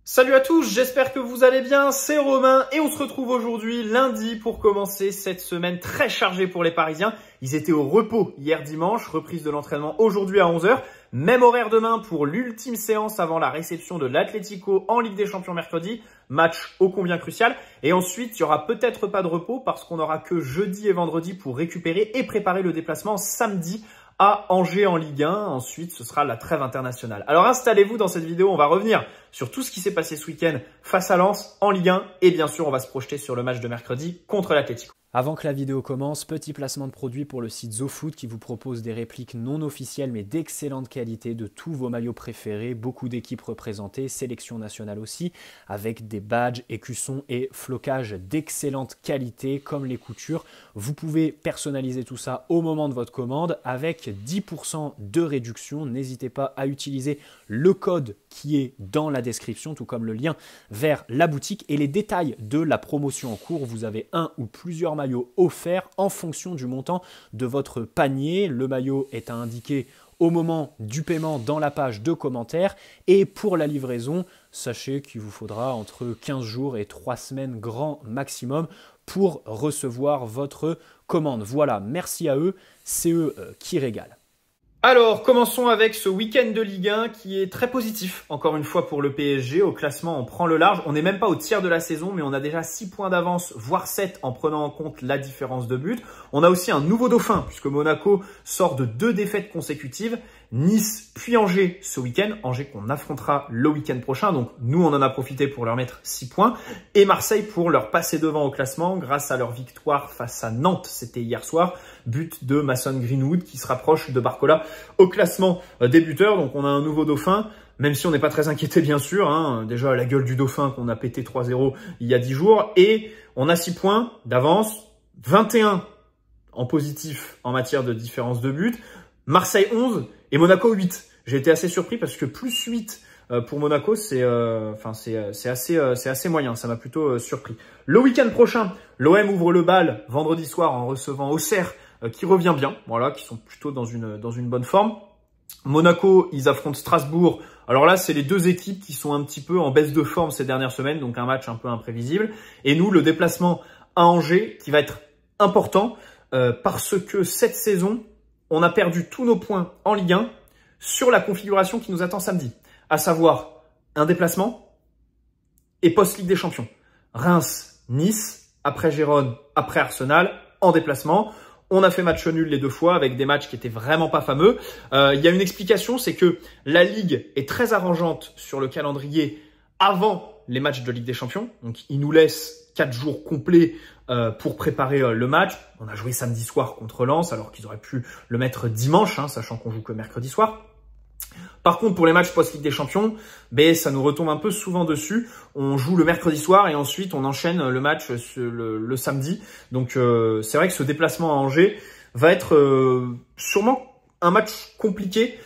Salut à tous, j'espère que vous allez bien, c'est Romain et on se retrouve aujourd'hui lundi pour commencer cette semaine très chargée pour les Parisiens. Ils étaient au repos hier dimanche, reprise de l'entraînement aujourd'hui à 11 h. Même horaire demain pour l'ultime séance avant la réception de l'Atlético en Ligue des Champions mercredi. Match ô combien crucial. Et ensuite, il y aura peut-être pas de repos parce qu'on n'aura que jeudi et vendredi pour récupérer et préparer le déplacement samedi à Angers en Ligue 1. Ensuite, ce sera la trêve internationale. Alors installez-vous dans cette vidéo, on va revenir sur tout ce qui s'est passé ce week-end face à Lens en Ligue 1. Et bien sûr, on va se projeter sur le match de mercredi contre l'Atlético. Avant que la vidéo commence, petit placement de produit pour le site ZoFoot qui vous propose des répliques non officielles mais d'excellente qualité de tous vos maillots préférés, beaucoup d'équipes représentées, sélection nationale aussi, avec des badges, écussons et flocages d'excellente qualité comme les coutures. Vous pouvez personnaliser tout ça au moment de votre commande avec 10% de réduction. N'hésitez pas à utiliser le code qui est dans la description, tout comme le lien vers la boutique et les détails de la promotion en cours. Vous avez un ou plusieurs maillot offert en fonction du montant de votre panier. Le maillot est à indiquer au moment du paiement dans la page de commentaires. Et pour la livraison, sachez qu'il vous faudra entre 15 jours et 3 semaines grand maximum pour recevoir votre commande. Voilà, merci à eux, c'est eux qui régalent. Alors, commençons avec ce week-end de Ligue 1 qui est très positif, encore une fois pour le PSG. Au classement, on prend le large. On n'est même pas au tiers de la saison, mais on a déjà 6 points d'avance, voire 7 en prenant en compte la différence de but. On a aussi un nouveau dauphin, puisque Monaco sort de 2 défaites consécutives. Nice puis Angers ce week-end. Angers qu'on affrontera le week-end prochain. Donc, nous, on en a profité pour leur mettre 6 points. Et Marseille pour leur passer devant au classement grâce à leur victoire face à Nantes. C'était hier soir. But de Mason Greenwood qui se rapproche de Barcola au classement des buteurs. Donc, on a un nouveau dauphin. Même si on n'est pas très inquiété, bien sûr. Déjà, la gueule du dauphin qu'on a pété 3-0 il y a 10 jours. Et on a 6 points d'avance. 21 en positif en matière de différence de but. Marseille 11 et Monaco 8. J'ai été assez surpris parce que plus 8 pour Monaco, c'est assez moyen. Ça m'a plutôt surpris. Le week-end prochain, l'OM ouvre le bal vendredi soir en recevant Auxerre qui revient bien. Voilà, qui sont plutôt dans une bonne forme. Monaco, ils affrontent Strasbourg. Alors là, c'est les deux équipes qui sont un petit peu en baisse de forme ces dernières semaines, donc un match un peu imprévisible. Et nous, le déplacement à Angers qui va être important parce que cette saison, on a perdu tous nos points en Ligue 1 sur la configuration qui nous attend samedi, à savoir un déplacement et post-Ligue des Champions. Reims, Nice, après Gérone, après Arsenal, en déplacement. On a fait match nul les 2 fois avec des matchs qui étaient vraiment pas fameux. Il y a une explication, c'est que la Ligue est très arrangeante sur le calendrier avant les matchs de Ligue des Champions. Donc, il nous laisse 4 jours complets pour préparer le match. On a joué samedi soir contre Lens, alors qu'ils auraient pu le mettre dimanche, sachant qu'on joue que mercredi soir. Par contre, pour les matchs post-Ligue des Champions, ça nous retombe un peu souvent dessus. On joue le mercredi soir et ensuite on enchaîne le match le samedi. Donc, c'est vrai que ce déplacement à Angers va être sûrement un match compliqué.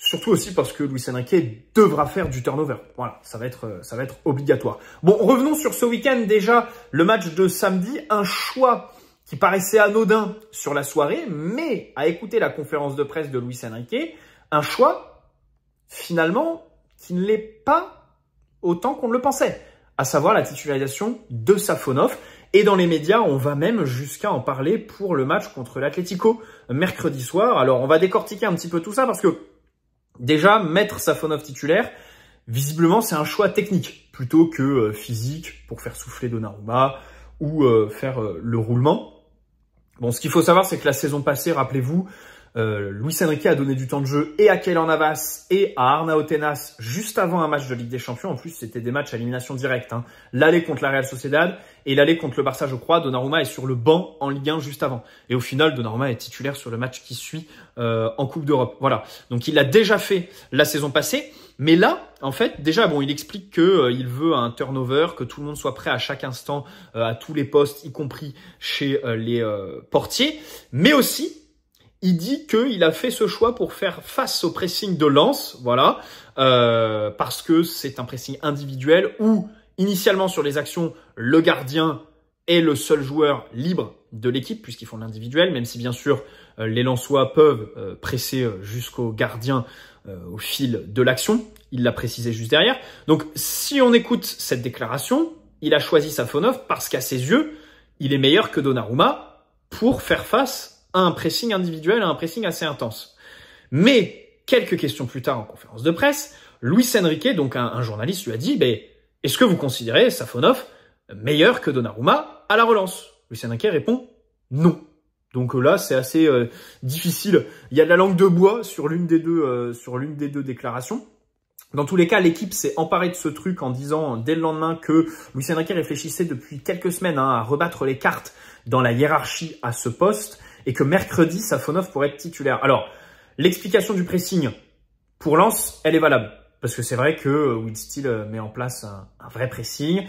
Surtout aussi parce que Luis Enrique devra faire du turnover. Voilà, ça va être obligatoire. Bon, revenons sur ce week-end. Déjà, le match de samedi, un choix qui paraissait anodin sur la soirée, mais à écouter la conférence de presse de Luis Enrique, un choix finalement qui ne l'est pas autant qu'on ne le pensait, à savoir la titularisation de Safonov. Et dans les médias, on va même jusqu'à en parler pour le match contre l'Atlético mercredi soir. Alors, on va décortiquer un petit peu tout ça parce que déjà, mettre Safonov titulaire, visiblement, c'est un choix technique plutôt que physique pour faire souffler Donnarumma ou faire le roulement. Bon, ce qu'il faut savoir, c'est que la saison passée, rappelez-vous, Luis Enrique a donné du temps de jeu et à Keylor Navas et à Arnau Tenas juste avant un match de Ligue des Champions. En plus, c'était des matchs à élimination directe. L'aller contre la Real Sociedad et l'aller contre le Barça, je crois. Donnarumma est sur le banc en Ligue 1 juste avant. Et au final, Donnarumma est titulaire sur le match qui suit en Coupe d'Europe. Voilà. Donc, il l'a déjà fait la saison passée. Mais là, en fait, déjà, bon, il explique que il veut un turnover, que tout le monde soit prêt à chaque instant, à tous les postes, y compris chez les portiers. Mais aussi, il dit qu'il a fait ce choix pour faire face au pressing de Lens, voilà, parce que c'est un pressing individuel où, initialement sur les actions, le gardien est le seul joueur libre de l'équipe puisqu'ils font l'individuel, même si bien sûr les Lensois peuvent presser jusqu'au gardien au fil de l'action. il l'a précisé juste derrière. Donc, si on écoute cette déclaration, il a choisi Safonov parce qu'à ses yeux, il est meilleur que Donnarumma pour faire face à un pressing individuel, à un pressing assez intense. Mais, quelques questions plus tard en conférence de presse, Luis Enrique, donc un journaliste, lui a dit, est-ce que vous considérez Safonov meilleur que Donnarumma à la relance? Luis Enrique répond non. Donc là, c'est assez difficile. Il y a de la langue de bois sur l'une des deux déclarations. Dans tous les cas, l'équipe s'est emparée de ce truc en disant dès le lendemain que Luis Enrique réfléchissait depuis quelques semaines à rebattre les cartes dans la hiérarchie à ce poste et que mercredi, Safonov pourrait être titulaire. Alors, l'explication du pressing pour Lens, elle est valable. Parce que c'est vrai que Will Steele met en place un vrai pressing.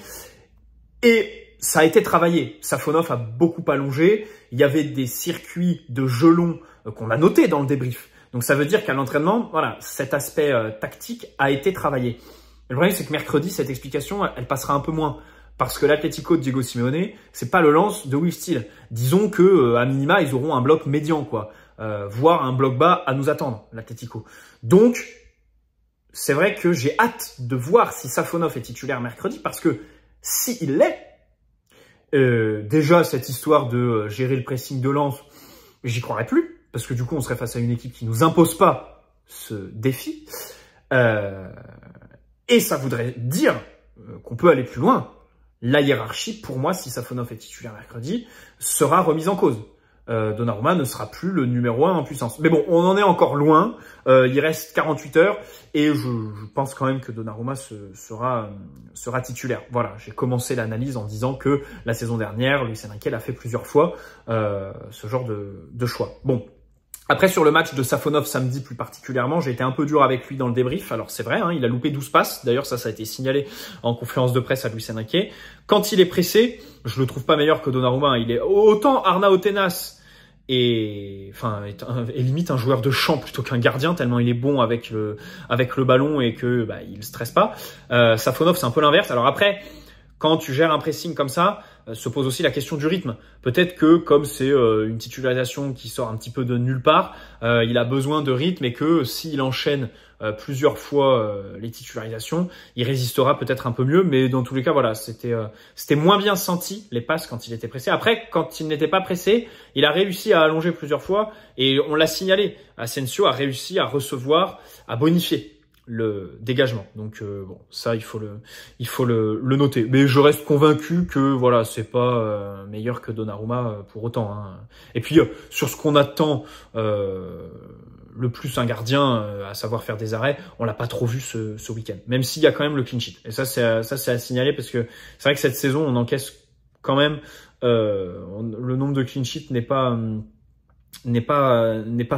Et ça a été travaillé. Safonov a beaucoup allongé. Il y avait des circuits de gelons qu'on a notés dans le débrief. Donc ça veut dire qu'à l'entraînement, voilà, cet aspect tactique a été travaillé. Le problème, c'est que mercredi, cette explication, elle passera un peu moins. Parce que l'Atlético de Diego Simeone, c'est pas le Lens de Will Steele. Disons que à minima, ils auront un bloc médian, quoi. Voire un bloc bas à nous attendre, l'Atlético. Donc, c'est vrai que j'ai hâte de voir si Safonov est titulaire mercredi, parce que s'il l'est, déjà cette histoire de gérer le pressing de Lens, j'y croirais plus, parce que du coup on serait face à une équipe qui nous impose pas ce défi, et ça voudrait dire qu'on peut aller plus loin. La hiérarchie, pour moi, si Safonov est titulaire mercredi, sera remise en cause. Donnarumma ne sera plus le numéro 1 en puissance. Mais bon, on en est encore loin. Il reste 48 heures et je pense quand même que Donnarumma sera titulaire. Voilà, j'ai commencé l'analyse en disant que la saison dernière, Luis Enrique l'a fait plusieurs fois, ce genre de choix. Bon. Après, sur le match de Safonov samedi plus particulièrement, j'ai été un peu dur avec lui dans le débrief. Alors c'est vrai, hein, il a loupé 12 passes. D'ailleurs, ça a été signalé en conférence de presse à Luis Enrique. Quand il est pressé, je le trouve pas meilleur que Donnarumma. Il est autant Arnao Tenas et limite un joueur de champ plutôt qu'un gardien, tellement il est bon avec le ballon et que il stresse pas. Safonov, c'est un peu l'inverse. Alors après, quand tu gères un pressing comme ça, se pose aussi la question du rythme. Peut-être que comme c'est une titularisation qui sort un petit peu de nulle part, il a besoin de rythme et que s'il enchaîne plusieurs fois les titularisations, il résistera peut-être un peu mieux. Mais dans tous les cas, voilà, c'était moins bien senti les passes quand il était pressé. Après, quand il n'était pas pressé, il a réussi à allonger plusieurs fois et on l'a signalé. Asensio a réussi à recevoir, à bonifier le dégagement. Donc bon, ça il faut le noter. Mais je reste convaincu que voilà, c'est pas meilleur que Donnarumma pour autant, hein. Et puis sur ce qu'on attend le plus un gardien, à savoir faire des arrêts, on l'a pas trop vu ce week-end. Même s'il y a quand même le clean sheet. Et ça c'est à signaler parce que c'est vrai que cette saison on encaisse quand même le nombre de clean sheets n'est pas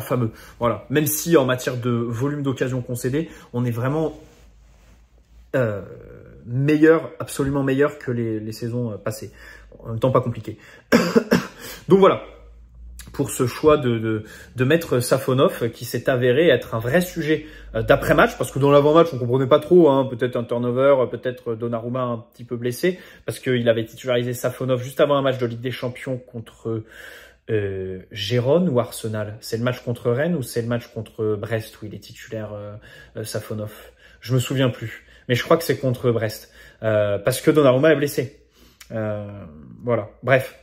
fameux. Voilà. Même si en matière de volume d'occasion concédée, on est vraiment meilleur, absolument meilleur que les saisons passées. En même temps, pas compliqué. Donc voilà. Pour ce choix de mettre Safonov, qui s'est avéré être un vrai sujet d'après-match, parce que dans l'avant-match, on comprenait pas trop, hein, peut-être un turnover, peut-être Donnarumma un petit peu blessé, parce qu'il avait titularisé Safonov juste avant un match de Ligue des Champions contre Gérone ou Arsenal. C'est le match contre Rennes ou c'est le match contre Brest où il est titulaire Safonov? Je me souviens plus, mais je crois que c'est contre Brest, parce que Donnarumma est blessé. Voilà, bref.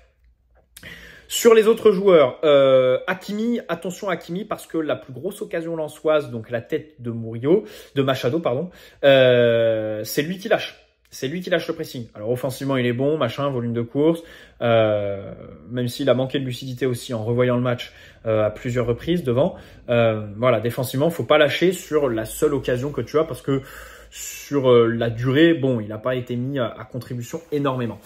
Sur les autres joueurs, Hakimi, attention à Hakimi, parce que la plus grosse occasion lensoise, donc la tête de Machado, pardon, c'est lui qui lâche. C'est lui qui lâche le pressing. Alors offensivement, il est bon, volume de course, même s'il a manqué de lucidité aussi en revoyant le match à plusieurs reprises devant. Voilà, défensivement, faut pas lâcher sur la seule occasion que tu as, parce que sur la durée, bon, il n'a pas été mis à contribution énormément.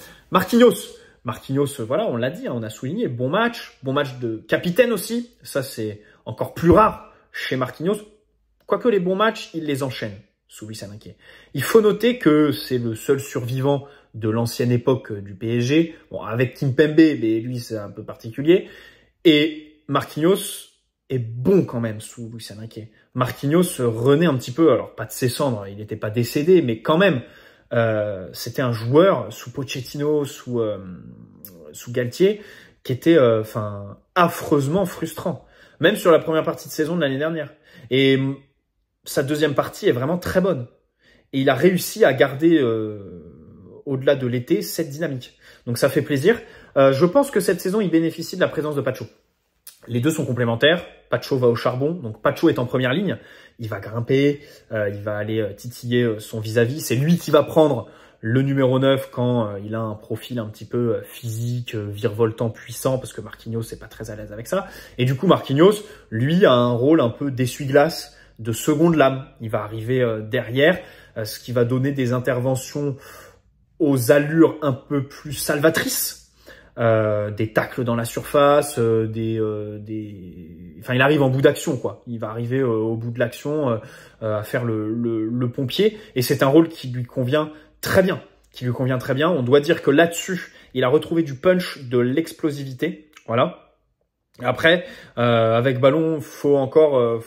Marquinhos, voilà, on l'a dit, hein, on a souligné, bon match de capitaine aussi. Ça, c'est encore plus rare chez Marquinhos. Quoique les bons matchs, il les enchaîne sous Luis Enrique. Il faut noter que c'est le seul survivant de l'ancienne époque du PSG. Bon, avec Kimpembe, mais lui, c'est un peu particulier. Et Marquinhos est bon quand même sous Luis Enrique. Marquinhos renaît un petit peu, alors pas de ses cendres, il n'était pas décédé, mais quand même, c'était un joueur sous Pochettino, sous Galtier, qui était affreusement frustrant, même sur la première partie de saison de l'année dernière. Et sa deuxième partie est vraiment très bonne. Et il a réussi à garder, au-delà de l'été, cette dynamique. Donc ça fait plaisir. Je pense que cette saison, il bénéficie de la présence de Pacho. Les deux sont complémentaires. Pacho va au charbon. Donc Pacho est en première ligne. Il va grimper, il va aller titiller son vis-à-vis. C'est lui qui va prendre le numéro 9 quand il a un profil un petit peu physique, virevoltant, puissant, parce que Marquinhos n'est pas très à l'aise avec ça. Et du coup, Marquinhos, lui, a un rôle un peu d'essuie-glace, de seconde lame. Il va arriver derrière, ce qui va donner des interventions aux allures un peu plus salvatrices. Des tacles dans la surface, enfin, il arrive en bout d'action, quoi. Il va arriver au bout de l'action à faire le pompier. Et c'est un rôle qui lui convient très bien. On doit dire que là-dessus, il a retrouvé du punch, de l'explosivité. Voilà. Après, avec ballon, faut encore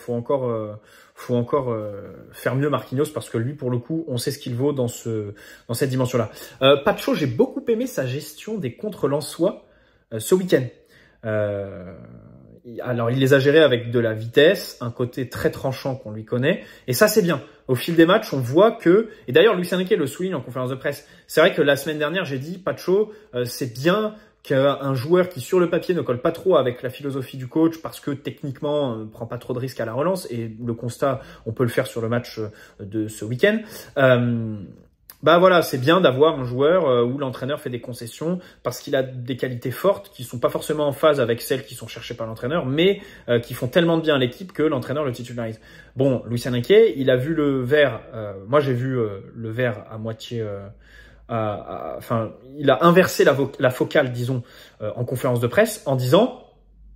faire mieux Marquinhos parce que lui, pour le coup, on sait ce qu'il vaut dans cette dimension-là. Pacho, j'ai beaucoup aimé sa gestion des contre lensois ce week-end. Alors, il les a gérés avec de la vitesse, un côté très tranchant qu'on lui connaît. Et ça, c'est bien. Au fil des matchs, on voit que... Et d'ailleurs, Luis Enrique le souligne en conférence de presse. C'est vrai que la semaine dernière, j'ai dit, Pacho, c'est bien qu'un joueur qui, sur le papier, ne colle pas trop avec la philosophie du coach parce que, techniquement, prend pas trop de risques à la relance. Et le constat, on peut le faire sur le match de ce week-end. Bah voilà, c'est bien d'avoir un joueur où l'entraîneur fait des concessions parce qu'il a des qualités fortes qui sont pas forcément en phase avec celles qui sont cherchées par l'entraîneur, mais qui font tellement de bien à l'équipe que l'entraîneur le titularise. Bon, Luis Enrique, il a vu le verre, moi j'ai vu le verre à moitié, enfin, il a inversé la focale, disons, en conférence de presse en disant,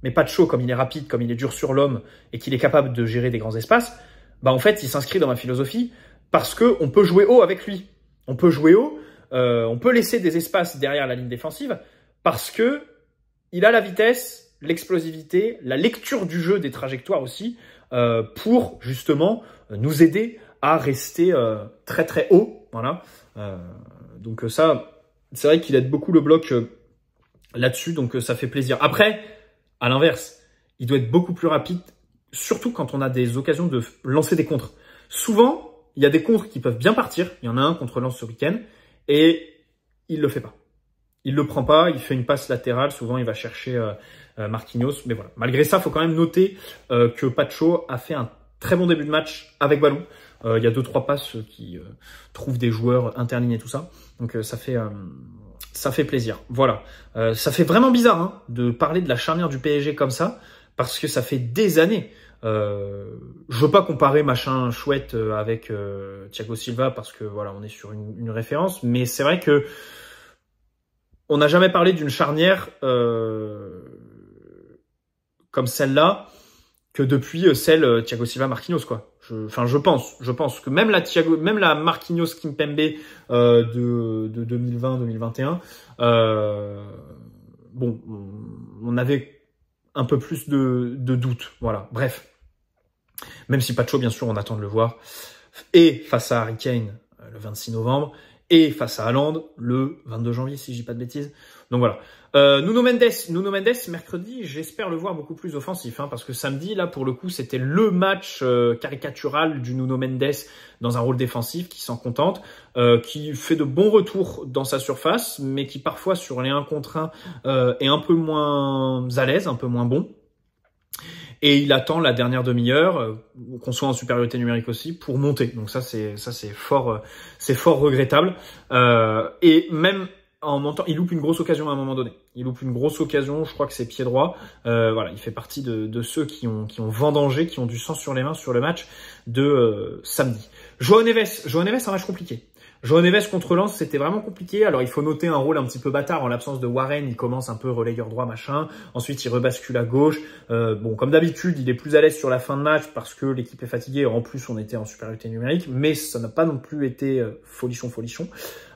mais Pacho, comme il est rapide, comme il est dur sur l'homme et qu'il est capable de gérer des grands espaces, bah en fait, il s'inscrit dans ma philosophie parce que on peut jouer haut avec lui. On peut jouer haut, on peut laisser des espaces derrière la ligne défensive parce que il a la vitesse, l'explosivité, la lecture du jeu, des trajectoires aussi, pour justement nous aider à rester très très haut. Voilà. Donc ça, c'est vrai qu'il aide beaucoup le bloc là-dessus, donc ça fait plaisir. Après, à l'inverse, il doit être beaucoup plus rapide, surtout quand on a des occasions de lancer des contres. Souvent, il y a des contres qui peuvent bien partir. Il y en a un contre Lens ce week-end et il le fait pas. Il le prend pas. Il fait une passe latérale. Souvent, il va chercher Marquinhos. Mais voilà. Malgré ça, il faut quand même noter que Pacho a fait un très bon début de match avec ballon. Il y a 2-3 passes qui trouvent des joueurs interlignes et tout ça. Donc ça fait plaisir. Voilà. Ça fait vraiment bizarre hein, de parler de la charnière du PSG comme ça parce que ça fait des années. Je veux pas comparer machin chouette avec Thiago Silva parce que voilà, on est sur une référence, mais c'est vrai que on n'a jamais parlé d'une charnière comme celle-là que depuis celle Thiago Silva Marquinhos quoi. Je pense que même la Marquinhos Kimpembe de 2020-2021 bon, on avait un peu plus de doutes, voilà. Bref. Même si Pacho, bien sûr, on attend de le voir. Et face à Harry Kane, le 26 novembre. Et face à Haaland, le 22 janvier, si je dis pas de bêtises. Donc voilà. Nuno Mendes, mercredi, j'espère le voir beaucoup plus offensif. Hein, parce que samedi, là, pour le coup, c'était le match caricatural du Nuno Mendes dans un rôle défensif qui s'en contente. Qui fait de bons retours dans sa surface, mais qui parfois, sur les 1 contre 1, est un peu moins à l'aise, un peu moins bon. Et il attend la dernière demi-heure, qu'on soit en supériorité numérique aussi, pour monter. Donc ça c'est fort regrettable. Et même en montant, il loupe une grosse occasion à un moment donné. Il loupe une grosse occasion, je crois que c'est pied droit. Voilà, il fait partie de ceux qui ont vendangé, qui ont du sang sur les mains sur le match de samedi. João Neves, un match compliqué. João Neves contre Lens, c'était vraiment compliqué. Alors, il faut noter un rôle un petit peu bâtard en l'absence de Warren. Il commence un peu relayeur droit, machin. Ensuite, il rebascule à gauche. Bon, comme d'habitude, il est plus à l'aise sur la fin de match parce que l'équipe est fatiguée. En plus, on était en supériorité numérique. Mais ça n'a pas non plus été folichon.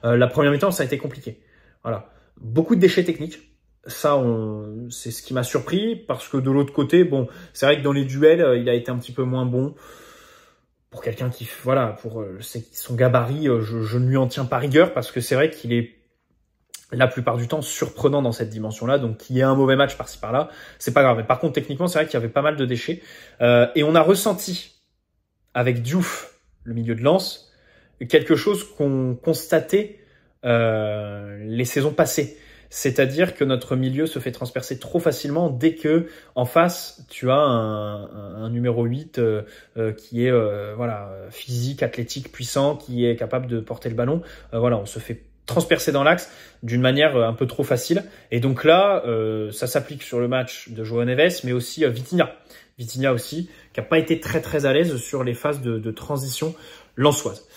La première mi-temps, ça a été compliqué. Voilà. Beaucoup de déchets techniques. Ça, c'est ce qui m'a surpris parce que de l'autre côté, bon, c'est vrai que dans les duels, il a été un petit peu moins bon. Pour quelqu'un qui, voilà, pour son gabarit, je ne lui en tiens pas rigueur parce que c'est vrai qu'il est la plupart du temps surprenant dans cette dimension-là. Donc, qu'il y ait un mauvais match par-ci par-là, c'est pas grave. Mais par contre, techniquement, c'est vrai qu'il y avait pas mal de déchets. Et on a ressenti avec Diouf, le milieu de lance, quelque chose qu'on constatait les saisons passées. C'est-à-dire que notre milieu se fait transpercer trop facilement dès que en face tu as un numéro 8 qui est voilà, physique, athlétique, puissant, qui est capable de porter le ballon. Voilà, on se fait transpercer dans l'axe d'une manière un peu trop facile. Et donc là, ça s'applique sur le match de João Neves, mais aussi Vitinha. Vitinha aussi, qui n'a pas été très à l'aise sur les phases de transition lensoise.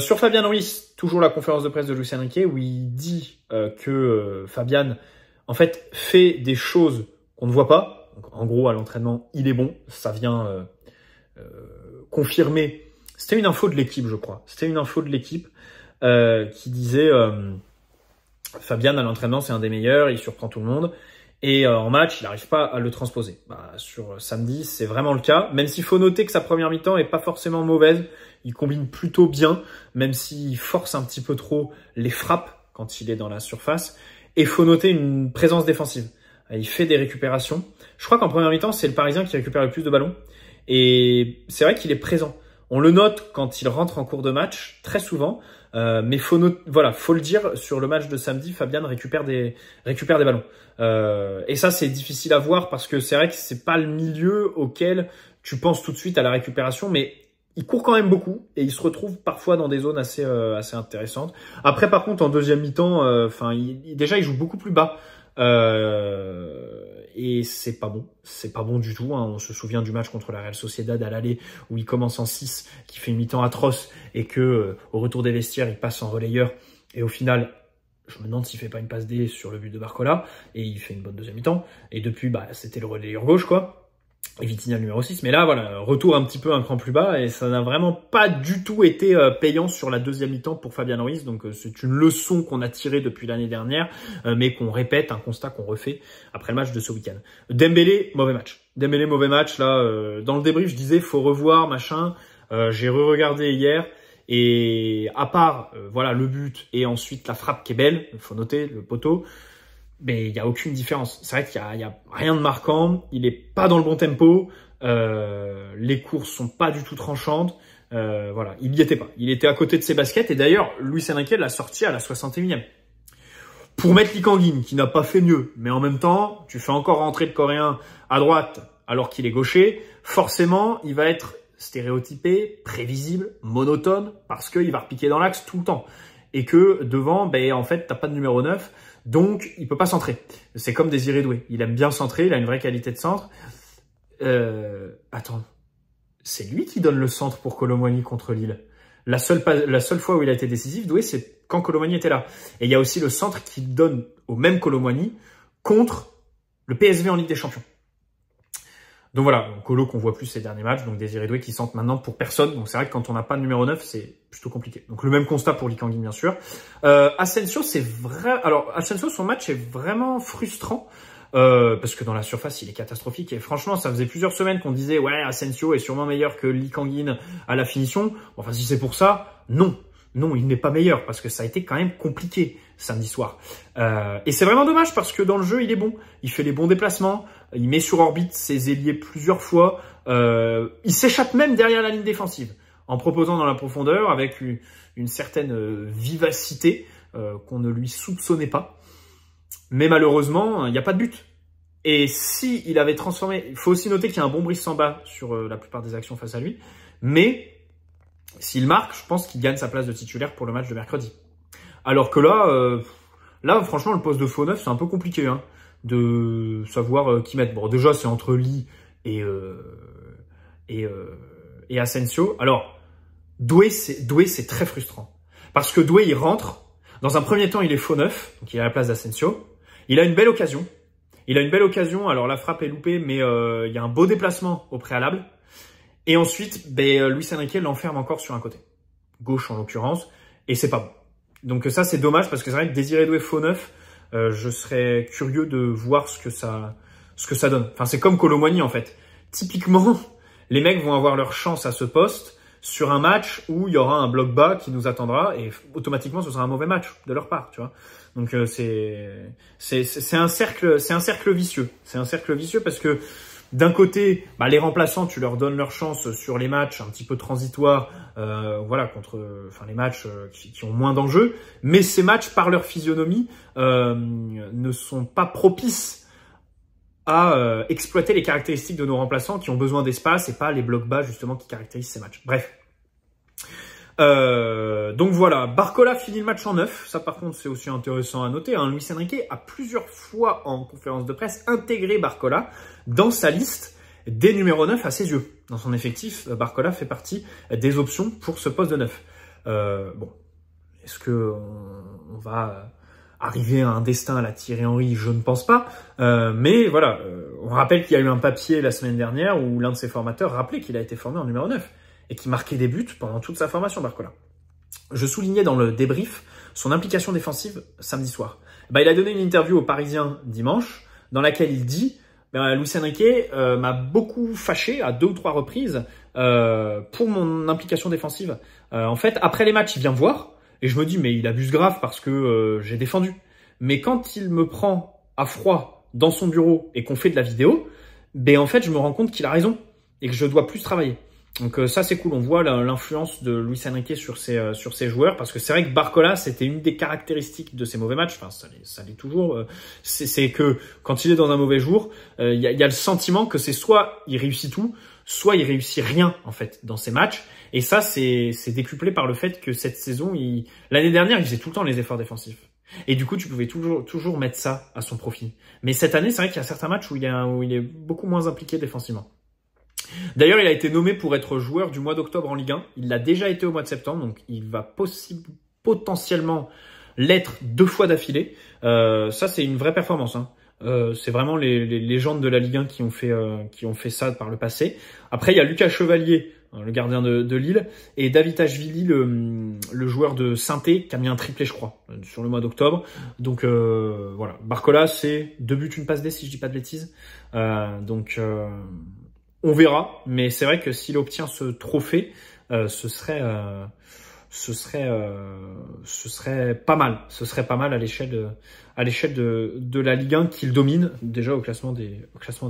Sur Fabian Ruiz, toujours la conférence de presse de Luis Enrique, où il dit que Fabian, en fait, fait des choses qu'on ne voit pas. Donc, en gros, à l'entraînement, il est bon. Ça vient confirmer. C'était une info de l'équipe, je crois. C'était une info de l'équipe qui disait Fabian, à l'entraînement, c'est un des meilleurs. Il surprend tout le monde. Et en match, il n'arrive pas à le transposer. Sur samedi, c'est vraiment le cas. Même s'il faut noter que sa première mi-temps est pas forcément mauvaise. Il combine plutôt bien, même s'il force un petit peu trop les frappes quand il est dans la surface. Et il faut noter une présence défensive. Il fait des récupérations. Je crois qu'en première mi-temps, c'est le Parisien qui récupère le plus de ballons. Et c'est vrai qu'il est présent. On le note quand il rentre en cours de match, très souvent. Mais faut le dire, sur le match de samedi, Fabian récupère des ballons. Et ça, c'est difficile à voir parce que c'est vrai que c'est pas le milieu auquel tu penses tout de suite à la récupération, mais il court quand même beaucoup et il se retrouve parfois dans des zones assez intéressantes. Après, par contre, en deuxième mi-temps, déjà, il joue beaucoup plus bas. Et c'est pas bon du tout, hein. On se souvient du match contre la Real Sociedad à l'aller où il commence en 6, qui fait une mi-temps atroce et que au retour des vestiaires, il passe en relayeur et au final, je me demande s'il fait pas une passe D sur le but de Barcola et il fait une bonne deuxième mi-temps et depuis c'était le relayeur gauche quoi. Et Vitinha numéro 6, mais là voilà, retour un petit peu un cran plus bas et ça n'a vraiment pas du tout été payant sur la deuxième mi-temps pour Fabian Ruiz, donc c'est une leçon qu'on a tirée depuis l'année dernière, mais qu'on répète, un constat qu'on refait après le match de ce week-end. Dembélé, mauvais match, là, dans le débrief je disais faut revoir, machin, j'ai re-regardé hier, et à part voilà le but et ensuite la frappe qui est belle, il faut noter le poteau, mais il n'y a aucune différence. C'est vrai qu'il y a rien de marquant. Il est pas dans le bon tempo. Les courses sont pas du tout tranchantes. Voilà, il y était pas. Il était à côté de ses baskets. Et d'ailleurs, Luis Enrique l'a sorti à la 61e. Pour mettre Lee Kang-in, qui n'a pas fait mieux. Mais en même temps, tu fais encore rentrer le Coréen à droite alors qu'il est gaucher. Forcément, il va être stéréotypé, prévisible, monotone, parce qu'il va repiquer dans l'axe tout le temps. Et que devant, en fait, t'as pas de numéro 9. Donc, il peut pas centrer. C'est comme Désiré Doué. Il aime bien centrer, il a une vraie qualité de centre. Attends, c'est lui qui donne le centre pour Kolo Muani contre Lille. La seule fois où il a été décisif, Doué, c'est quand Kolo Muani était là. Et il y a aussi le centre qu'il donne au même Kolo Muani contre le PSV en Ligue des Champions. Donc voilà, Kolo qu'on voit plus ces derniers matchs, donc Désiré Doué qui centre maintenant pour personne. Donc c'est vrai que quand on n'a pas de numéro 9, c'est plutôt compliqué. Donc le même constat pour Lee Kang-in bien sûr. Asensio, c'est vrai. Alors Asensio, son match est vraiment frustrant parce que dans la surface, il est catastrophique. Et franchement, ça faisait plusieurs semaines qu'on disait ouais, Asensio est sûrement meilleur que Lee Kang-in à la finition. Enfin, si c'est pour ça, non, il n'est pas meilleur parce que ça a été quand même compliqué samedi soir. Et c'est vraiment dommage parce que dans le jeu, il est bon. Il fait les bons déplacements. Il met sur orbite ses ailiers plusieurs fois. Il s'échappe même derrière la ligne défensive en proposant dans la profondeur avec une certaine vivacité qu'on ne lui soupçonnait pas. Mais malheureusement, il n'y a pas de but. Et si il avait transformé... Il faut aussi noter qu'il y a un bon Brice Samba sur la plupart des actions face à lui. Mais s'il marque, je pense qu'il gagne sa place de titulaire pour le match de mercredi. Alors que là, franchement, le poste de faux neuf, c'est un peu compliqué hein, de savoir qui mettre. Bon, déjà, c'est entre Lee et Asensio. Alors, Doué, c'est très frustrant. Parce que Doué, il rentre. Dans un premier temps, il est faux neuf. Donc, il est à la place d'Asensio. Il a une belle occasion. Alors, la frappe est loupée, mais il y a un beau déplacement au préalable. Et ensuite, Luis Enrique l'enferme encore sur un côté. Gauche, en l'occurrence. Et c'est pas bon. Donc ça, c'est dommage parce que c'est vrai que Désiré Doué faux neuf, je serais curieux de voir ce que ça donne. Enfin, c'est comme Kolo Muani, en fait. Typiquement, les mecs vont avoir leur chance à ce poste sur un match où il y aura un bloc bas qui nous attendra et automatiquement, ce sera un mauvais match de leur part, tu vois. Donc c'est un cercle vicieux. C'est un cercle vicieux parce que d'un côté, les remplaçants, tu leur donnes leur chance sur les matchs un petit peu transitoires, voilà, les matchs qui ont moins d'enjeux. Mais ces matchs, par leur physionomie, ne sont pas propices à exploiter les caractéristiques de nos remplaçants qui ont besoin d'espace et pas les blocs bas justement qui caractérisent ces matchs. Bref. Donc voilà, Barcola finit le match en 9. Ça par contre c'est aussi intéressant à noter. Luis Enrique a plusieurs fois en conférence de presse intégré Barcola dans sa liste des numéros 9 à ses yeux. Dans son effectif, Barcola fait partie des options pour ce poste de 9. Bon, est-ce que on va arriver à un destin à la Thierry Henry? Je ne pense pas. Mais voilà, on rappelle qu'il y a eu un papier la semaine dernière où l'un de ses formateurs rappelait qu'il a été formé en numéro 9 et qui marquait des buts pendant toute sa formation, Barcola. Je soulignais dans le débrief son implication défensive samedi soir. Il a donné une interview aux Parisiens dimanche dans laquelle il dit Luis Enrique m'a beaucoup fâché à 2 ou 3 reprises pour mon implication défensive. En fait, après les matchs, il vient me voir et je me dis mais il abuse grave parce que j'ai défendu. Mais quand il me prend à froid dans son bureau et qu'on fait de la vidéo, en fait, je me rends compte qu'il a raison et que je dois plus travailler. Donc ça c'est cool, on voit l'influence de Luis Enrique sur ses joueurs, parce que c'est vrai que Barcola c'était une des caractéristiques de ses mauvais matchs, enfin ça l'est toujours, c'est que quand il est dans un mauvais jour, il y a le sentiment que c'est soit il réussit tout, soit il réussit rien en fait dans ses matchs, et ça c'est décuplé par le fait que cette saison, l'année dernière il faisait tout le temps les efforts défensifs. Et du coup, tu pouvais toujours mettre ça à son profit. Mais cette année, c'est vrai qu'il y a certains matchs où il est beaucoup moins impliqué défensivement. D'ailleurs, il a été nommé pour être joueur du mois d'octobre en Ligue 1. Il l'a déjà été au mois de septembre, donc il va potentiellement l'être 2 fois d'affilée. Ça, c'est une vraie performance. C'est vraiment les légendes de la Ligue 1 qui ont fait ça par le passé. Après, il y a Lucas Chevalier, le gardien de Lille, et David Ashvili, le joueur de Saint-Étienne, qui a mis un triplé, je crois, sur le mois d'octobre. Donc voilà, Barcola, c'est 2 buts, 1 passe D, si je dis pas de bêtises. On verra, mais c'est vrai que s'il obtient ce trophée, ce serait pas mal. Ce serait pas mal à l'échelle de la Ligue 1 qu'il domine déjà au classement des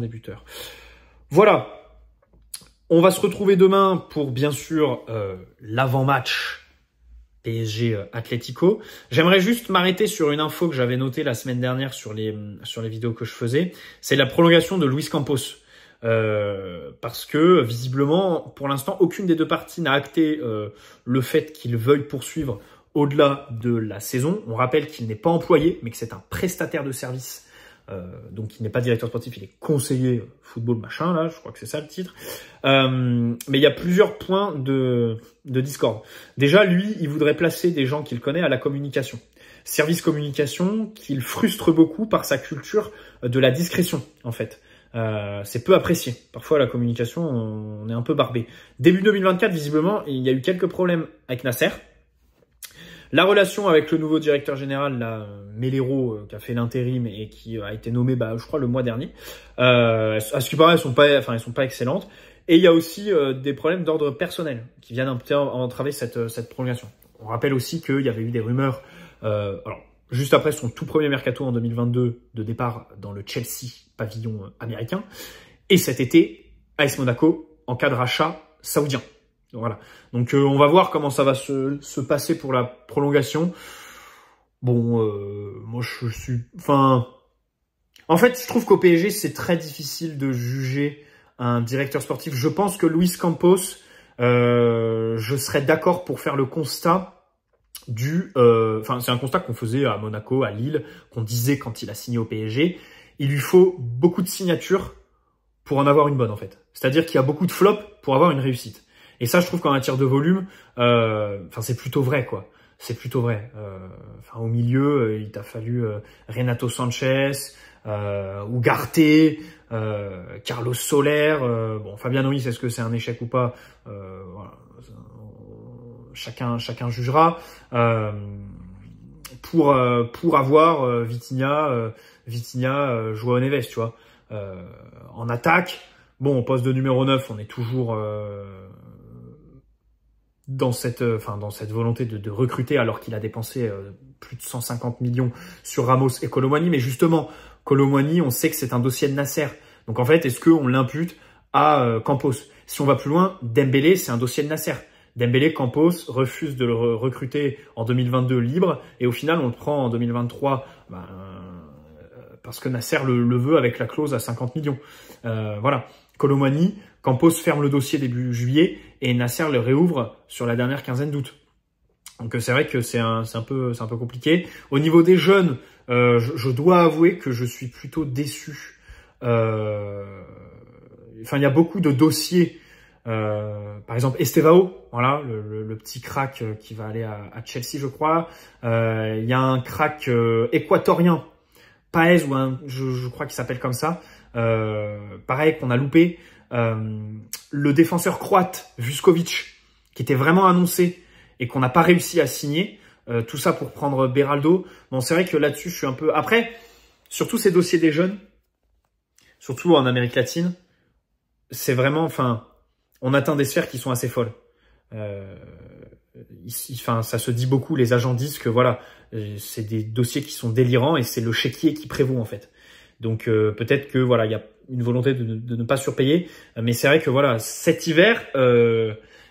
buteurs. Voilà. On va se retrouver demain pour bien sûr l'avant-match PSG Atlético. J'aimerais juste m'arrêter sur une info que j'avais notée la semaine dernière sur les vidéos que je faisais. C'est la prolongation de Luis Campos. Parce que visiblement, pour l'instant, aucune des 2 parties n'a acté le fait qu'ils veuillent poursuivre au-delà de la saison. On rappelle qu'il n'est pas employé, mais que c'est un prestataire de service. Donc il n'est pas directeur sportif, il est conseiller football machin, là, je crois que c'est ça le titre. Mais il y a plusieurs points de discorde. Déjà, lui, il voudrait placer des gens qu'il connaît à la communication. Service communication qu'il frustre beaucoup par sa culture de la discrétion, en fait. C'est peu apprécié. Parfois, la communication, on est un peu barbé. Début 2024, visiblement, il y a eu quelques problèmes avec Nasser. La relation avec le nouveau directeur général, là, Melero, qui a fait l'intérim et qui a été nommé, je crois, le mois dernier. À ce qui paraît, elles sont pas excellentes. Et il y a aussi des problèmes d'ordre personnel qui viennent un peu entraver cette prolongation. On rappelle aussi qu'il y avait eu des rumeurs, juste après son tout premier mercato en 2022 de départ dans le Chelsea pavillon américain. Et cet été, AS Monaco en cas de rachat saoudien. Donc, voilà. Donc on va voir comment ça va se passer pour la prolongation. Bon, moi je suis... En fait, je trouve qu'au PSG, c'est très difficile de juger un directeur sportif. Je pense que Luis Campos, je serais d'accord pour faire le constat c'est un constat qu'on faisait à Monaco, à Lille, qu'on disait quand il a signé au PSG. Il lui faut beaucoup de signatures pour en avoir une bonne, en fait. C'est-à-dire qu'il y a beaucoup de flops pour avoir une réussite. Et ça, je trouve qu'en matière de volume, c'est plutôt vrai, quoi. C'est plutôt vrai. Au milieu, il t'a fallu Renato Sanchez, Ugarte, Carlos Soler. Fabien Ruiz, est-ce que c'est un échec ou pas? Voilà. Chacun jugera. Pour avoir Vitinha, João Neves, tu vois. En attaque, au poste de numéro 9, on est toujours dans cette volonté de recruter, alors qu'il a dépensé plus de 150 millions sur Ramos et Kolo Muani. Mais justement, Kolo Muani, on sait que c'est un dossier de Nasser. Donc en fait, est-ce qu'on l'impute à Campos? Si on va plus loin, Dembélé, c'est un dossier de Nasser. Dembélé, Campos refuse de le recruter en 2022 libre et au final, on le prend en 2023 parce que Nasser le veut avec la clause à 50 millions. Voilà. Kolo Muani, Campos ferme le dossier début juillet et Nasser le réouvre sur la dernière quinzaine d'août. Donc c'est vrai que c'est un peu compliqué. Au niveau des jeunes, je dois avouer que je suis plutôt déçu. Enfin, il y a beaucoup de dossiers. Par exemple, Estevao, voilà, le petit crack qui va aller à Chelsea, je crois. Il y a un crack équatorien, Paez, ou je crois qu'il s'appelle comme ça. Pareil, qu'on a loupé. Le défenseur croate, Vuskovic, qui était vraiment annoncé et qu'on n'a pas réussi à signer. Tout ça pour prendre Beraldo. Bon, c'est vrai que là-dessus, je suis un peu... Après, surtout ces dossiers des jeunes, surtout en Amérique latine, c'est vraiment... Enfin, on atteint des sphères qui sont assez folles. Enfin, ça se dit beaucoup, les agents disent que voilà, c'est des dossiers qui sont délirants et c'est le chéquier qui prévaut en fait. Donc peut-être que voilà, il y a une volonté de ne pas surpayer, mais c'est vrai que voilà, cet hiver,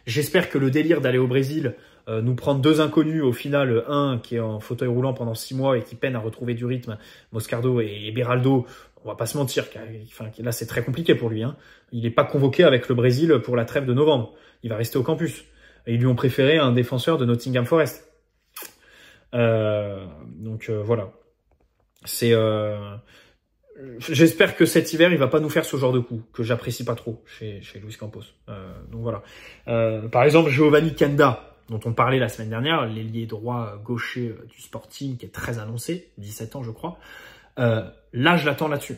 j'espère que le délire d'aller au Brésil, nous prendre deux inconnus au final, un qui est en fauteuil roulant pendant 6 mois et qui peine à retrouver du rythme, Moscardo et Beraldo, on va pas se mentir, enfin, là c'est très compliqué pour lui. Hein. Il n'est pas convoqué avec le Brésil pour la trêve de novembre. Il va rester au campus. Et ils lui ont préféré un défenseur de Nottingham Forest. Donc voilà. C'est. J'espère que cet hiver il va pas nous faire ce genre de coup que j'apprécie pas trop chez Luis Campos. Donc voilà. Par exemple, Giovanni Kenda, dont on parlait la semaine dernière, l'ailier droit gaucher du Sporting qui est très annoncé, 17 ans je crois. Là, je l'attends là-dessus.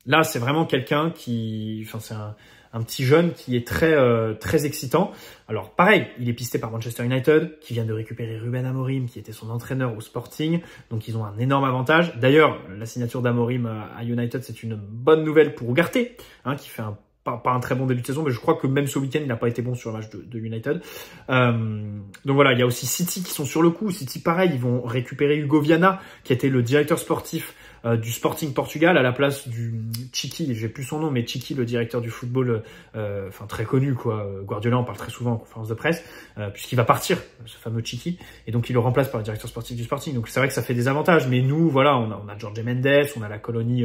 Là, c'est vraiment quelqu'un qui... Enfin, c'est un petit jeune qui est très excitant. Alors, pareil, il est pisté par Manchester United, qui vient de récupérer Ruben Amorim, qui était son entraîneur au Sporting. Donc, ils ont un énorme avantage. D'ailleurs, la signature d'Amorim à United, c'est une bonne nouvelle pour Ugarte, hein, qui fait pas un très bon début de saison, mais je crois que même ce week-end, il n'a pas été bon sur le match de United. Donc voilà, il y a aussi City qui sont sur le coup. City, pareil, ils vont récupérer Hugo Viana, qui était le directeur sportif du Sporting Portugal, à la place du Chiqui, j'ai plus son nom, mais Chiqui, le directeur du football, enfin très connu, quoi. Guardiola en parle très souvent en conférence de presse, puisqu'il va partir, ce fameux Chiqui, et donc il le remplace par le directeur sportif du Sporting. Donc c'est vrai que ça fait des avantages, mais nous, voilà, on a Jorge Mendes, on a la colonie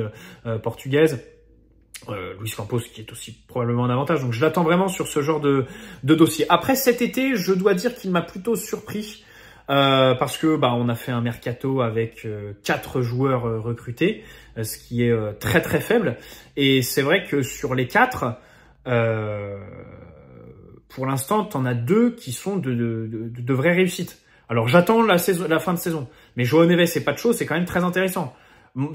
portugaise. Luis Campos qui est aussi probablement un avantage. Donc je l'attends vraiment sur ce genre de dossier. Après cet été, je dois dire qu'il m'a plutôt surpris parce que on a fait un mercato avec 4 joueurs recrutés, ce qui est très très faible. Et c'est vrai que sur les 4, pour l'instant, t'en as 2 qui sont de vraies réussites. Alors j'attends la fin de saison. Mais João Neves et Pacho, c'est quand même très intéressant.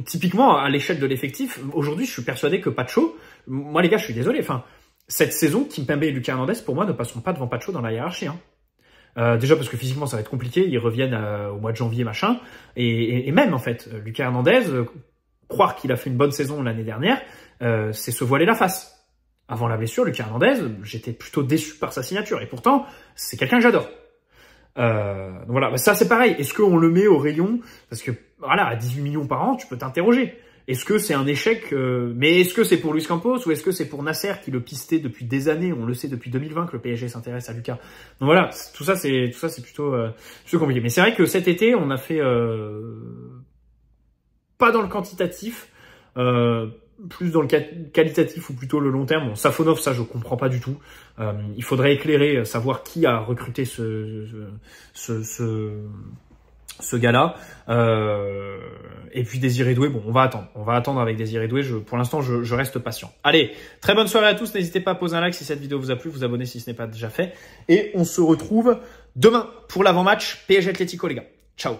Typiquement, à l'échelle de l'effectif, aujourd'hui, je suis persuadé que Pacho, moi les gars, je suis désolé, enfin, cette saison, Kimpembe et Lucas Hernandez, pour moi, ne passeront pas devant Pacho dans la hiérarchie. Hein. Déjà parce que physiquement, ça va être compliqué, ils reviennent au mois de janvier, machin, et même, en fait, Lucas Hernandez, croire qu'il a fait une bonne saison l'année dernière, c'est se voiler la face. Avant la blessure, Lucas Hernandez, j'étais plutôt déçu par sa signature, et pourtant, c'est quelqu'un que j'adore. Donc voilà, ça c'est pareil. Est-ce qu'on le met au rayon? Parce que voilà, à 18 millions par an, tu peux t'interroger. Est-ce que c'est un échec mais est-ce que c'est pour Luis Campos ou est-ce que c'est pour Nasser qui le pistait depuis des années? On le sait depuis 2020 que le PSG s'intéresse à Lucas. Donc voilà, tout ça c'est plutôt compliqué. Mais c'est vrai que cet été, on a fait pas dans le quantitatif, plus dans le qualitatif ou plutôt le long terme. Bon, Safonov, ça je comprends pas du tout. Il faudrait éclairer, savoir qui a recruté ce gars-là. Et puis Désiré Doué, bon, on va attendre avec Désiré Doué. Pour l'instant, je reste patient. Allez, très bonne soirée à tous. N'hésitez pas à poser un like si cette vidéo vous a plu, vous abonner si ce n'est pas déjà fait. Et on se retrouve demain pour l'avant-match PSG Atlético, les gars. Ciao.